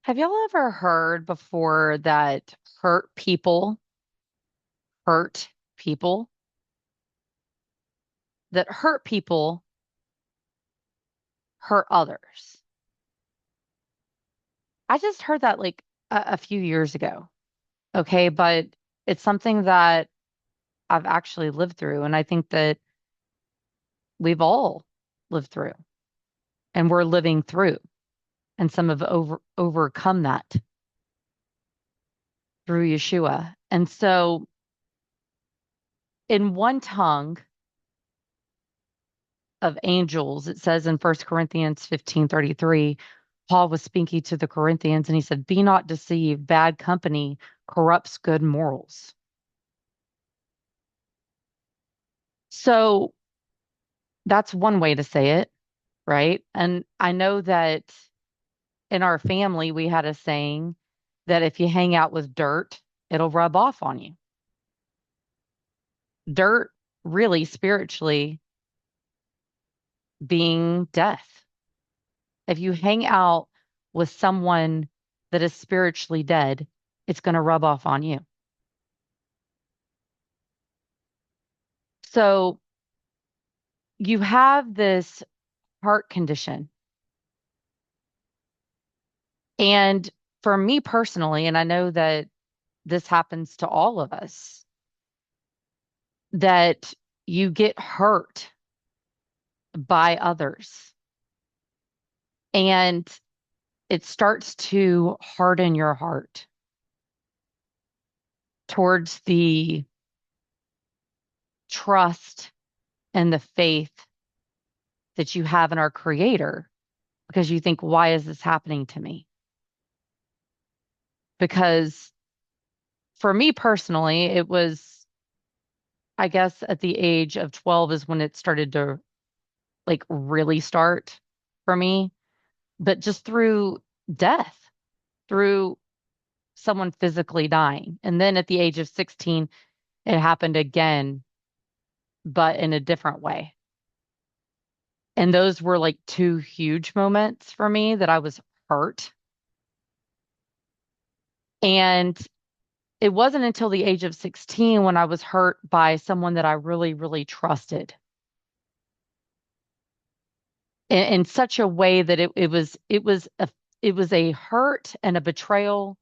Have y'all ever heard before that hurt people, that hurt people hurt others? I just heard that like a few years ago. Okay. But it's something that I've actually lived through. And I think that we've all lived through and we're living through. And some have overcome that through Yeshua. And so in one tongue of angels, it says in First Corinthians 15:33, Paul was speaking to the Corinthians and he said, "Be not deceived, bad company corrupts good morals." So that's one way to say it, right? And I know that in our family, we had a saying that if you hang out with dirt, it'll rub off on you. Dirt, really, spiritually, being death. If you hang out with someone that is spiritually dead, it's going to rub off on you. So you have this heart condition. And for me personally, and I know that this happens to all of us, that you get hurt by others and it starts to harden your heart towards the trust and the faith that you have in our Creator because you think, why is this happening to me? Because for me personally, it was, I guess, at the age of 12 is when it started to like really start for me, but just through death, through someone physically dying. And then at the age of 16, it happened again, but in a different way. And those were like two huge moments for me that I was hurt. And it wasn't until the age of 16 when I was hurt by someone that I really, really trusted in such a way that it was a hurt and a betrayal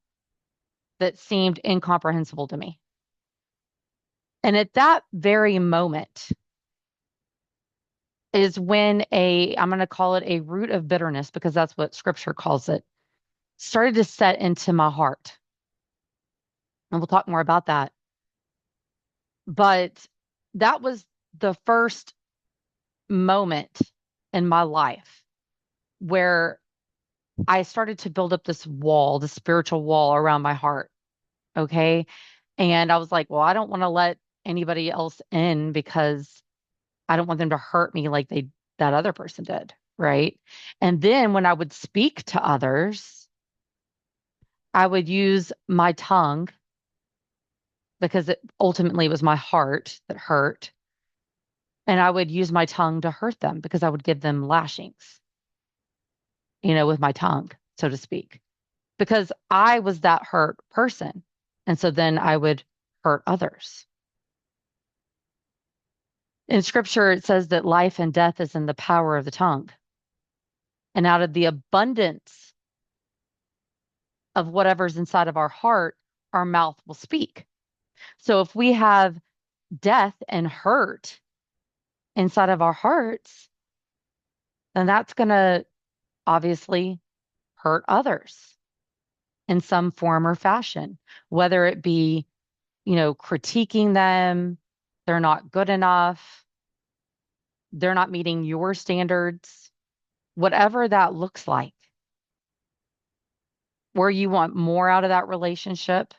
that seemed incomprehensible to me. And at that very moment is when I'm going to call it a root of bitterness because that's what scripture calls it, started to set into my heart. And we'll talk more about that. But that was the first moment in my life where I started to build up this wall, the spiritual wall around my heart. Okay. And I was like, well, I don't want to let anybody else in because I don't want them to hurt me like that other person did. Right. And then when I would speak to others, I would use my tongue because it ultimately was my heart that hurt. And I would use my tongue to hurt them because I would give them lashings, with my tongue, so to speak, because I was that hurt person. And so then I would hurt others. In scripture, it says that life and death is in the power of the tongue. And out of the abundance of whatever's inside of our heart, our mouth will speak. So if we have death and hurt inside of our hearts, then that's going to obviously hurt others in some form or fashion, whether it be, critiquing them, they're not good enough, they're not meeting your standards, whatever that looks like, where you want more out of that relationship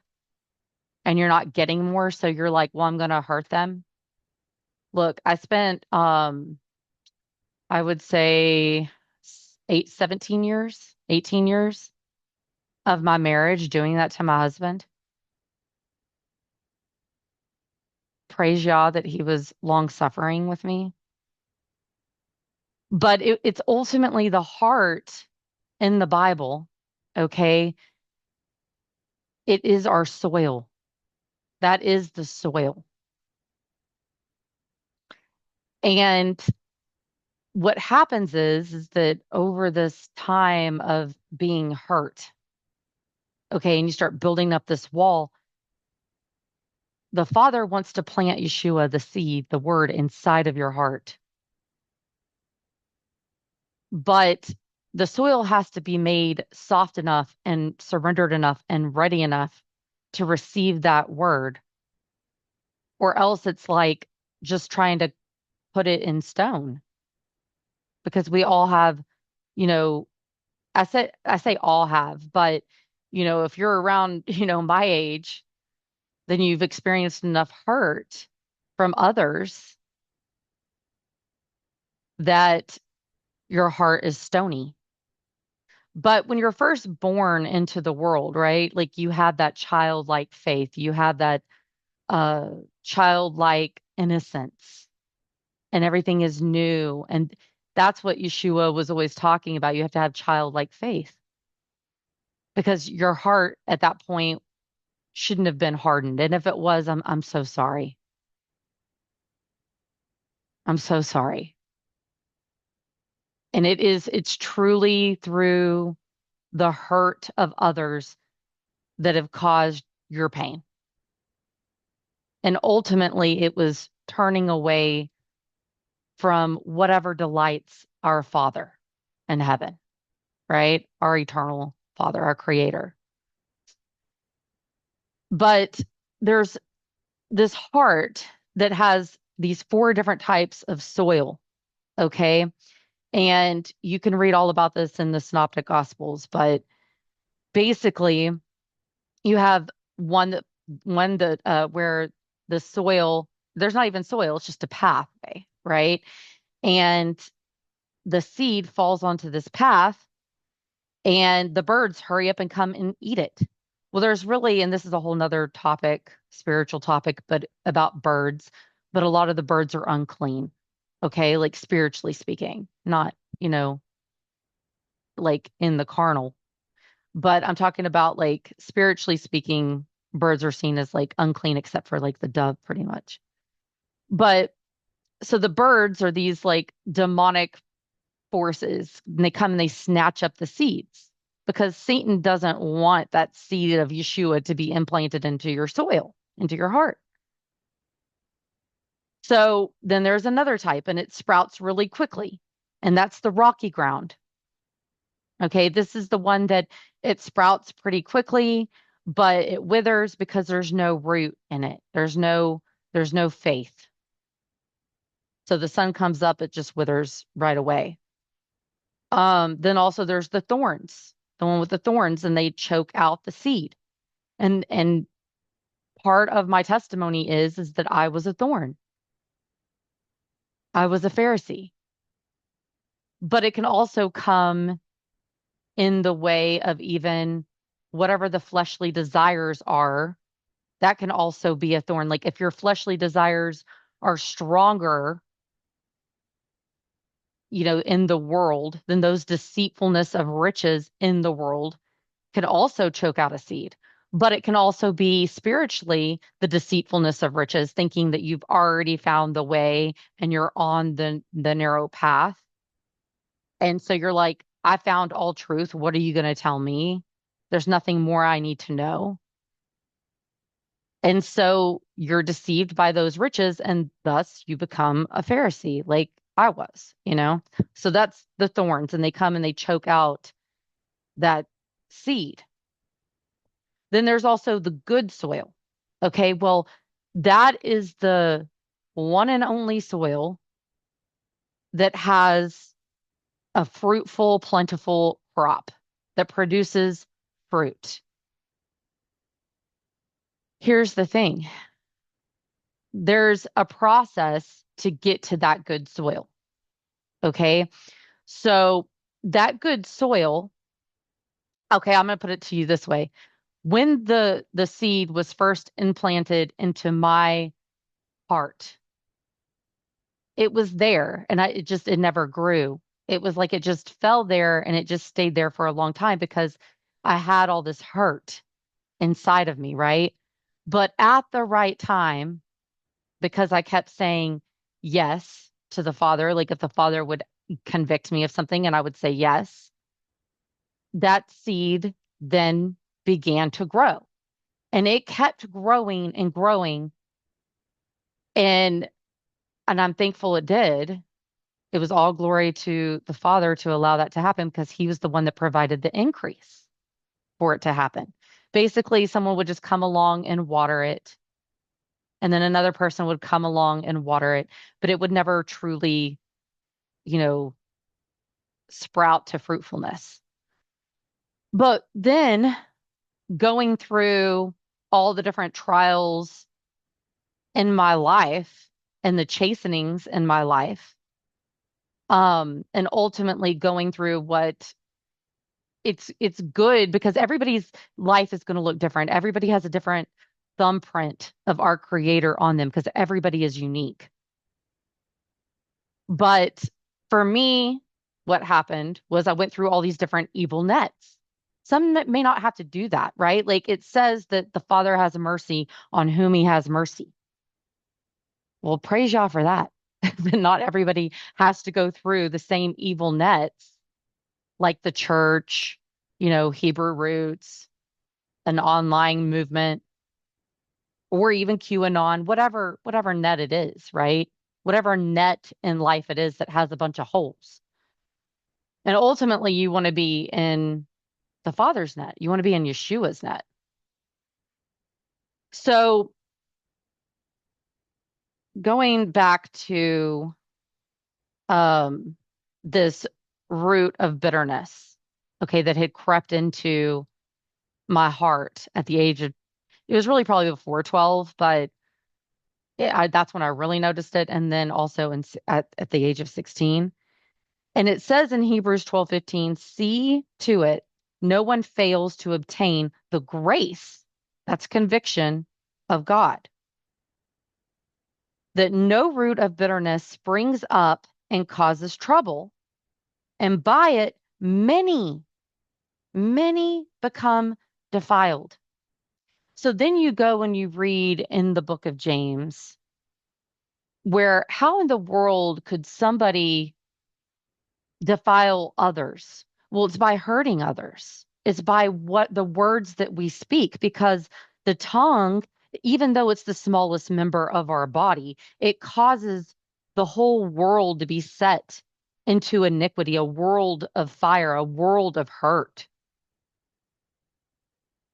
and you're not getting more. So you're like, well, I'm going to hurt them. Look, I spent, I would say 17 years, 18 years of my marriage doing that to my husband. Praise Yah that he was long suffering with me. But it's ultimately the heart in the Bible. Okay. It is our soil. That is the soil. And what happens is that over this time of being hurt, okay, and you start building up this wall, the Father wants to plant Yeshua, the seed, the word inside of your heart. But the soil has to be made soft enough and surrendered enough and ready enough to receive that word, or else it's like just trying to put it in stone because we all have, you know, I say all have, but if you're around, my age, then you've experienced enough hurt from others that your heart is stony. But when you're first born into the world, right? Like you have that childlike faith, you have that uh childlike innocence, and everything is new. And that's what Yeshua was always talking about. You have to have childlike faith because your heart at that point shouldn't have been hardened. And if it was, I'm so sorry. I'm so sorry. And it's truly through the hurt of others that have caused your pain. And ultimately, it was turning away from whatever delights our Father in heaven, right? Our eternal Father, our Creator. But there's this heart that has these four different types of soil, okay? And you can read all about this in the Synoptic Gospels, but basically, you have one that where the soil, there's not even soil, it's just a pathway, right? And the seed falls onto this path and the birds hurry up and come and eat it. Well, there's really, and this is a whole nother topic, spiritual topic, but about birds, but a lot of the birds are unclean, okay? Like spiritually speaking, not, like in the carnal. But I'm talking about like spiritually speaking, birds are seen as like unclean except for like the dove, pretty much. But so the birds are these like demonic forces, and they come and they snatch up the seeds because Satan doesn't want that seed of Yeshua to be implanted into your soil, into your heart. So then there's another type, and it sprouts really quickly, and that's the rocky ground. Okay, this is the one that it sprouts pretty quickly, but it withers because there's no root in it. There's no faith. So the sun comes up, it just withers right away. Then also there's the thorns, the one with the thorns, and they choke out the seed. And part of my testimony is that I was a thorn. I was a Pharisee. But it can also come in the way of even whatever the fleshly desires are. That can also be a thorn. Like if your fleshly desires are stronger, in the world, then those deceitfulness of riches in the world can also choke out a seed. But it can also be spiritually the deceitfulness of riches, thinking that you've already found the way and you're on the narrow path. And so you're like, I found all truth. What are you going to tell me? There's nothing more I need to know. And so you're deceived by those riches, and thus you become a Pharisee, like I was. So that's the thorns, and they come and they choke out that seed. Then there's also the good soil. Okay, well, that is the one and only soil that has a fruitful, plentiful crop that produces fruit. Here's the thing, there's a process to get to that good soil. Okay, so that good soil, okay, I'm going to put it to you this way. When the seed was first implanted into my heart, it was there and it never grew. It was like it just fell there and it just stayed there for a long time because I had all this hurt inside of me, right? But at the right time, because I kept saying yes to the Father, like if the Father would convict me of something and I would say yes, that seed then began to grow. And it kept growing and growing. And I'm thankful it did. It was all glory to the Father to allow that to happen because he was the one that provided the increase for it to happen. Basically, someone would just come along and water it, and then another person would come along and water it, but it would never truly, you know, sprout to fruitfulness. But then going through all the different trials in my life and the chastenings in my life, and ultimately going through what it's good because everybody's life is going to look different. Everybody has a different thumbprint of our creator on them because everybody is unique. But for me, what happened was I went through all these different evil nets. Some may not have to do that, right? Like it says that the Father has mercy on whom he has mercy. Well, praise Yah for that. That not everybody has to go through the same evil nets like the church, Hebrew roots, an online movement, or even QAnon, whatever net it is, right? Whatever net in life it is that has a bunch of holes. And ultimately, you want to be in the Father's net. You want to be in Yeshua's net. So going back to um, this root of bitterness, okay, that had crept into my heart at the age of, it was really probably before 12, but that's when I really noticed it. And then also at the age of 16. And it says in Hebrews 12:15, see to it, no one fails to obtain the grace, that's conviction of God, that no root of bitterness springs up and causes trouble, and by it many become defiled. So then you go and you read in the book of James, where how in the world could somebody defile others? Well, it's by hurting others. It's by what the words that we speak, because the tongue, even though it's the smallest member of our body, it causes the whole world to be set into iniquity, a world of fire, a world of hurt.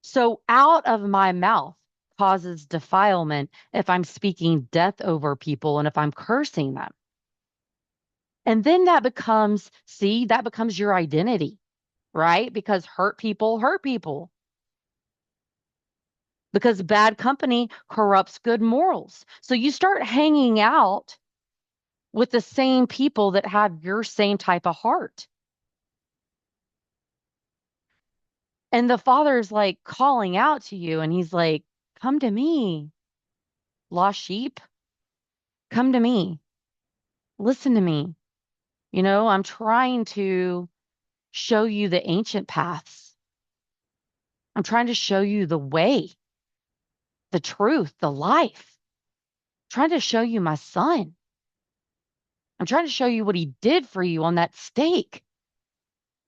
So out of my mouth causes defilement if I'm speaking death over people and if I'm cursing them. And then that becomes your identity, right? Because hurt people. Because bad company corrupts good morals. So you start hanging out with the same people that have your same type of heart. And the Father's like calling out to you, and he's like, come to me, lost sheep, come to me, listen to me. I'm trying to show you the ancient paths. I'm trying to show you the way, the truth, the life. I'm trying to show you my son. I'm trying to show you what he did for you on that stake.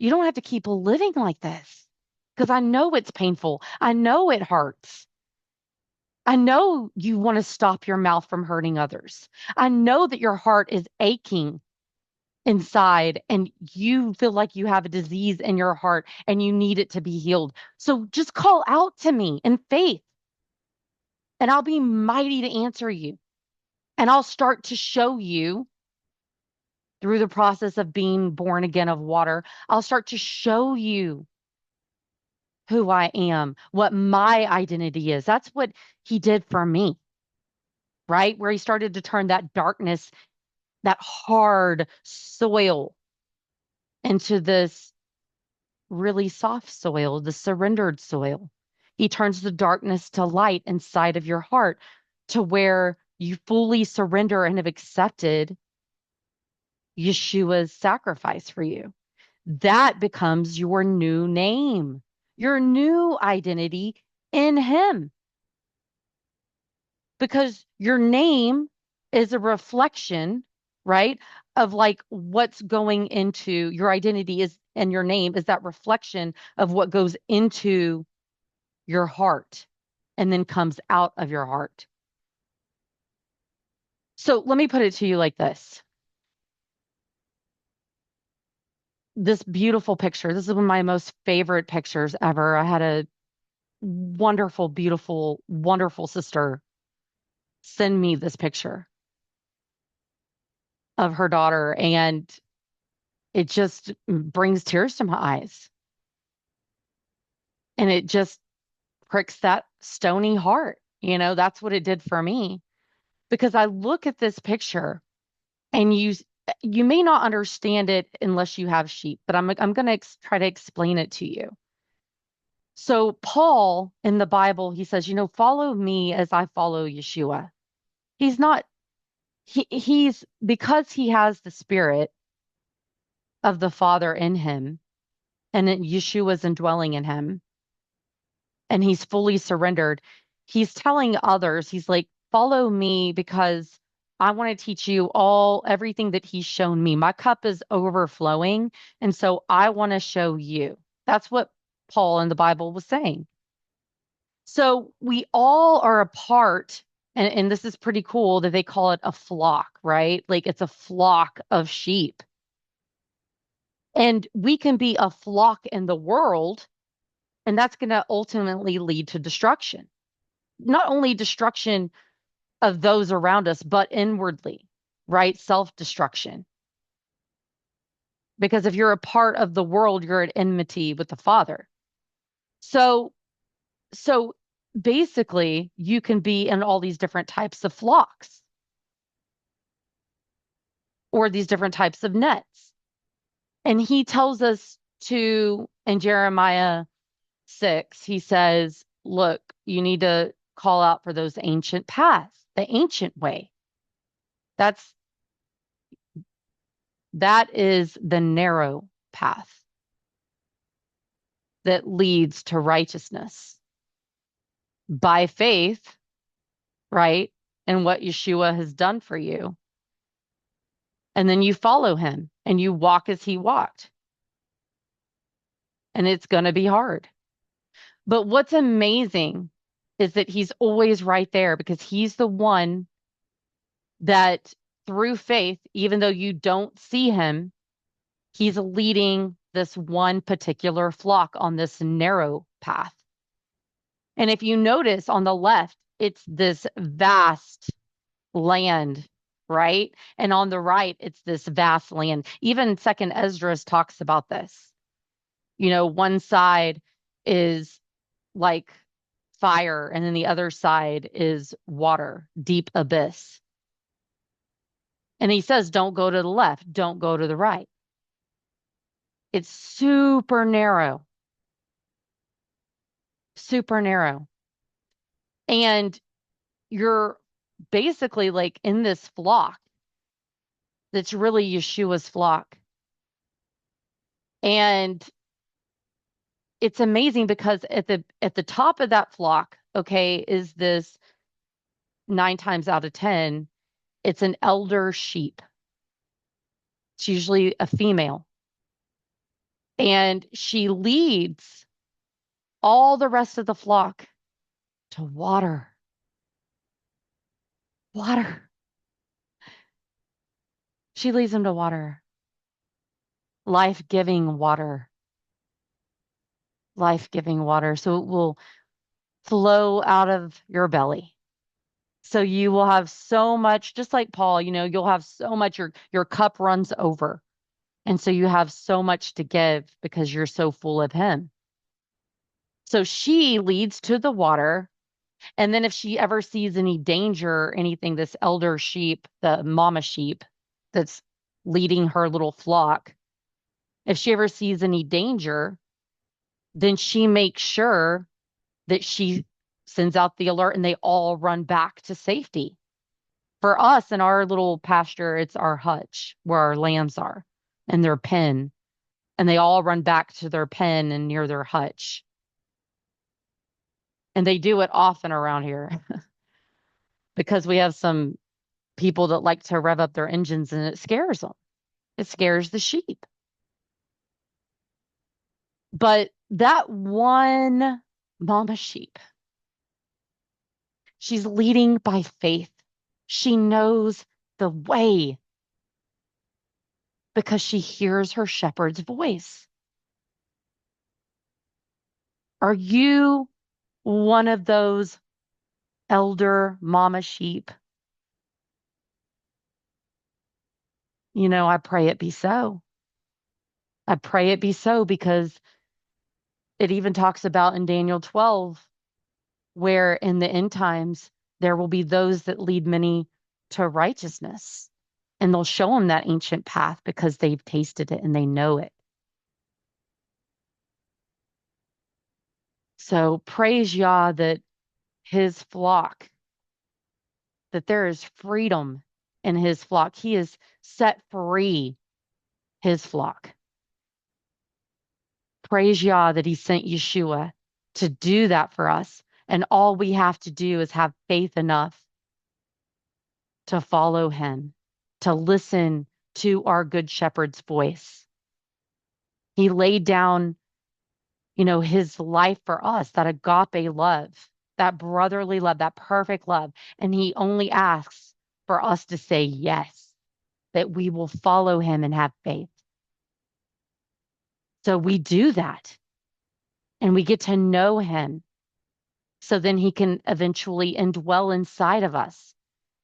You don't have to keep living like this because I know it's painful. I know it hurts. I know you want to stop your mouth from hurting others. I know that your heart is aching inside and you feel like you have a disease in your heart and you need it to be healed. So just call out to me in faith and I'll be mighty to answer you. And I'll start to show you through the process of being born again of water. I'll start to show you who I am, what my identity is. That's what he did for me, right? Where he started to turn that darkness, that hard soil into this really soft soil, the surrendered soil. He turns the darkness to light inside of your heart to where you fully surrender and have accepted Yeshua's sacrifice for you. That becomes your new name. your new identity in him, because your name is a reflection, right, of like what's going into your identity is, and your name is that reflection of what goes into your heart and then comes out of your heart. So let me put it to you like this. This beautiful picture, this is one of my most favorite pictures ever. I had a wonderful, beautiful, wonderful sister send me this picture of her daughter, and it just brings tears to my eyes. And it just pricks that stony heart. That's what it did for me. Because I look at this picture and you may not understand it unless you have sheep, but I'm going to try to explain it to you. So Paul in the Bible, he says, follow me as I follow Yeshua. He's not he's because he has the spirit of the Father in him, and that Yeshua's indwelling in him, and he's fully surrendered. He's telling others, he's like, follow me because I want to teach you everything that he's shown me. My cup is overflowing. And so I want to show you. That's what Paul in the Bible was saying. So we all are a part, and this is pretty cool that they call it a flock, right? Like it's a flock of sheep. And we can be a flock in the world, and that's going to ultimately lead to destruction. Not only destruction of those around us, but inwardly, right? Self-destruction. Because if you're a part of the world, you're at enmity with the Father. So, so basically, you can be in all these different types of flocks or these different types of nets. And he tells us in Jeremiah 6, he says, look, you need to call out for those ancient paths, the ancient way. That is the narrow path that leads to righteousness by faith, right? And what Yeshua has done for you. And then you follow him and you walk as he walked. And it's going to be hard. But what's amazing is that he's always right there, because he's the one that through faith, even though you don't see him, he's leading this one particular flock on this narrow path. And if you notice on the left, it's this vast land, right? And on the right, it's this vast land. Even Second Esdras talks about this. One side is like fire, and then the other side is water, deep abyss. And he says, don't go to the left, don't go to the right. It's super narrow, super narrow. And you're basically like in this flock that's really Yeshua's flock. And it's amazing because at the top of that flock, okay, is this 9 times out of 10, it's an elder sheep. It's usually a female. And she leads all the rest of the flock to water. Water. She leads them to water. Life-giving water. Life-giving water. So it will flow out of your belly. So you will have so much, just like Paul, you'll have so much, your cup runs over. And so you have so much to give because you're so full of him. So she leads to the water. And then if she ever sees any danger, anything, this elder sheep, the mama sheep that's leading her little flock, if she ever sees any danger, then she makes sure that she sends out the alert and they all run back to safety. For us in our little pasture, it's our hutch where our lambs are and their pen. And they all run back to their pen and near their hutch. And they do it often around here because we have some people that like to rev up their engines and it scares them. It scares the sheep. But that one mama sheep, she's leading by faith. She knows the way because she hears her shepherd's voice. Are you one of those elder mama sheep? I pray it be so. I pray it be so because it even talks about in Daniel 12, where in the end times, there will be those that lead many to righteousness. And they'll show them that ancient path because they've tasted it and they know it. So praise Yah that his flock, that there is freedom in his flock. He has set free his flock. Praise Yah that he sent Yeshua to do that for us. And all we have to do is have faith enough to follow him, to listen to our good shepherd's voice. He laid down, his life for us, that agape love, that brotherly love, that perfect love. And he only asks for us to say yes, that we will follow him and have faith. So we do that and we get to know him. So then he can eventually indwell inside of us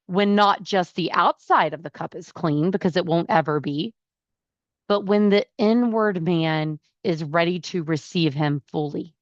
when not just the outside of the cup is clean, because it won't ever be, but when the inward man is ready to receive him fully.